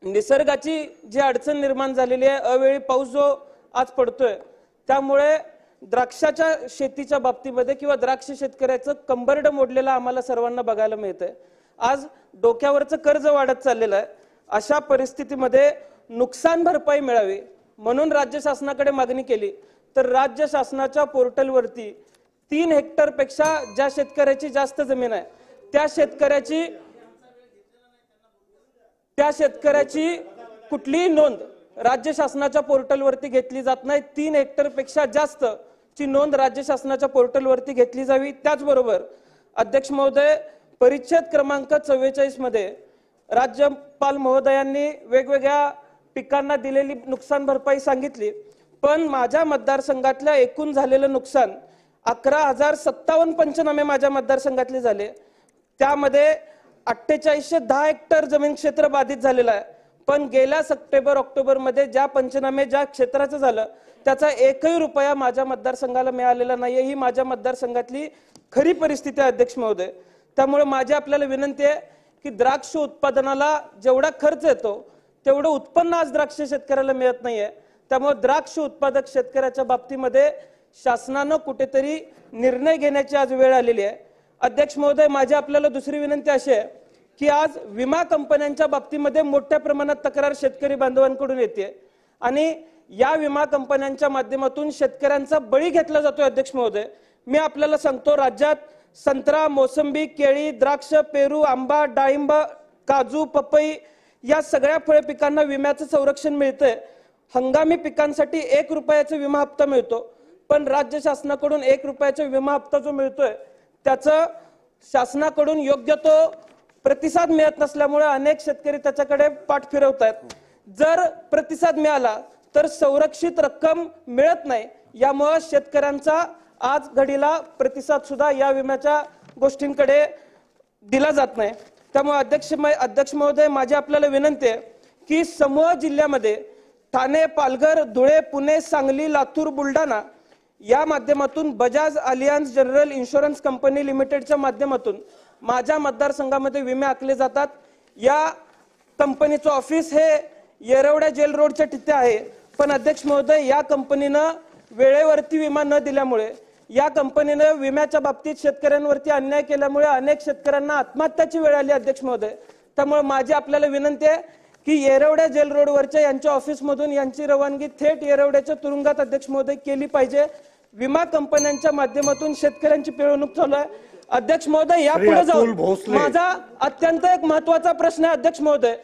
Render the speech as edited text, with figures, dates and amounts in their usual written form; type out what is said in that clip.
निसर्गाची जी अडचण निर्माण झालेली आहे, अवेळी पाऊस जो आज पडतोय, त्यामुळे द्राक्षाच्या शेतीच्या बाबतीमध्ये किंवा द्राक्ष शेतकऱ्याचं कंबरड मोडलेलं आम्हाला सर्वांना बघायला मिळतंय। आज डोक्यावरचं कर्ज वाढत चाललेलं आहे। अशा परिस्थितीमध्ये नुकसान भरपाई मिळावी म्हणून राज्य शासनाकडे मागणी केली, तर राज्य शासनाच्या पोर्टलवरती 3 हेक्टरपेक्षा ज्या शेतकऱ्याची जास्त जमीन आहे त्या शेतकऱ्याची कुठलीही नोंद राज्य शासनाच्या पोर्टलवरती घेतली जात नाही। 3 हेक्टरपेक्षा जास्त ची नोंद राज्य शासनाच्या पोर्टलवरती घेतली जावी। त्याचबरोबर अध्यक्ष महोदय, परिच्छेद क्रमांक 44 मध्ये राज्यपाल महोदयांनी वेगवेगळ्या पिकांना दिलेली नुकसान भरपाई सांगितली, पण माझ्या मतदारसंघातल्या एकूण झालेलं नुकसान 11,057 पंचनामे माझ्या मतदारसंघातले झाले। त्यामध्ये 4810 हेक्टर जमीन क्षेत्र बाधित झालेलं आहे, पण गेल्या सप्टेंबर-ऑक्टोबर मध्ये ज्या पंचनामे ज्या क्षेत्राचं झालं त्याचा एकही रुपया माझ्या मतदारसंघाला मिळालेला नाहीये। ही माझ्या मतदारसंघातली खरी परिस्थिती आहे अध्यक्ष महोदय। त्यामुळे माझी आपल्याला विनंती आहे की द्राक्ष उत्पादनाला जेवढा खर्च येतो तेवढं उत्पन्न आज द्राक्ष शेतकऱ्याला मिळत नाहीये। त्यामुळे द्राक्ष उत्पादक शेतकऱ्याच्या बाबतीमध्ये शासनानं कुठेतरी निर्णय घेण्याची आज वेळ आलेली आहे। अध्यक्ष महोदय, माझी आपल्याला दुसरी विनंती अशी आहे की आज विमा कंपन्यांच्या बाबतीमध्ये मोठ्या प्रमाणात तक्रार शेतकरी बांधवांकडून येते आणि या विमा कंपन्यांच्या माध्यमातून शेतकऱ्यांचा बळी घेतला जातोय। अध्यक्ष महोदय, मी आपल्याला सांगतो, राज्यात संत्रा, मोसंबी, केळी, द्राक्ष, पेरू, आंबा, डाळिंब, काजू, पपई या सगळ्या फळ पिकांना विम्याचं संरक्षण मिळतंय। हंगामी पिकांसाठी 1 रुपयाचा विमा हप्ता मिळतो, पण राज्य शासनाकडून 1 रुपयाचा विमा हप्ता जो मिळतोय त्याचं शासनाकडून योग्य तो प्रतिसाद मिळत नसल्यामुळे अनेक शेतकरी त्याच्याकडे पाठ फिरवतात। जर प्रतिसाद मिळाला तर संरक्षित रक्कम मिळत नाही, यामुळे शेतकऱ्यांचा आज घडीला प्रतिसाद सुद्धा या विम्याच्या गोष्टींकडे दिला जात नाही। त्यामुळे अध्यक्ष महोदय, माझी आपल्याला विनंती आहे की समूह जिल्ह्यामध्ये ठाणे, पालघर, धुळे, पुणे, सांगली, लातूर, बुलढाणा या माध्यमातून Bajaj Allianz general insurance company लिमिटेडच्या माध्यमातून माझ्या मतदारसंघामध्ये विमे आखले जातात। या कंपनीचं ऑफिस हे येरवडा जेल रोडच्या तिथे आहे, पण अध्यक्ष महोदय, या कंपनीनं वेळेवरती विमा न दिल्यामुळे, या कंपनीने विम्याच्या बाबतीत शेतकऱ्यांवरती अन्याय केल्यामुळे अनेक शेतकऱ्यांना आत्महत्याची वेळ आली। अध्यक्ष महोदय, त्यामुळे माझी आपल्याला विनंती आहे की येरवडा जेल रोडवरच्या यांच्या ऑफिसमधून यांची रवानगी थेट येरवड्याच्या तुरुंगात अध्यक्ष महोदय केली पाहिजे। विमा कंपन्यांच्या माध्यमातून शेतकऱ्यांची पिळवणूक चालू आहे। अध्यक्ष महोदय, यापुढे जाऊन माझा अत्यंत एक महत्त्वाचा प्रश्न आहे अध्यक्ष महोदय,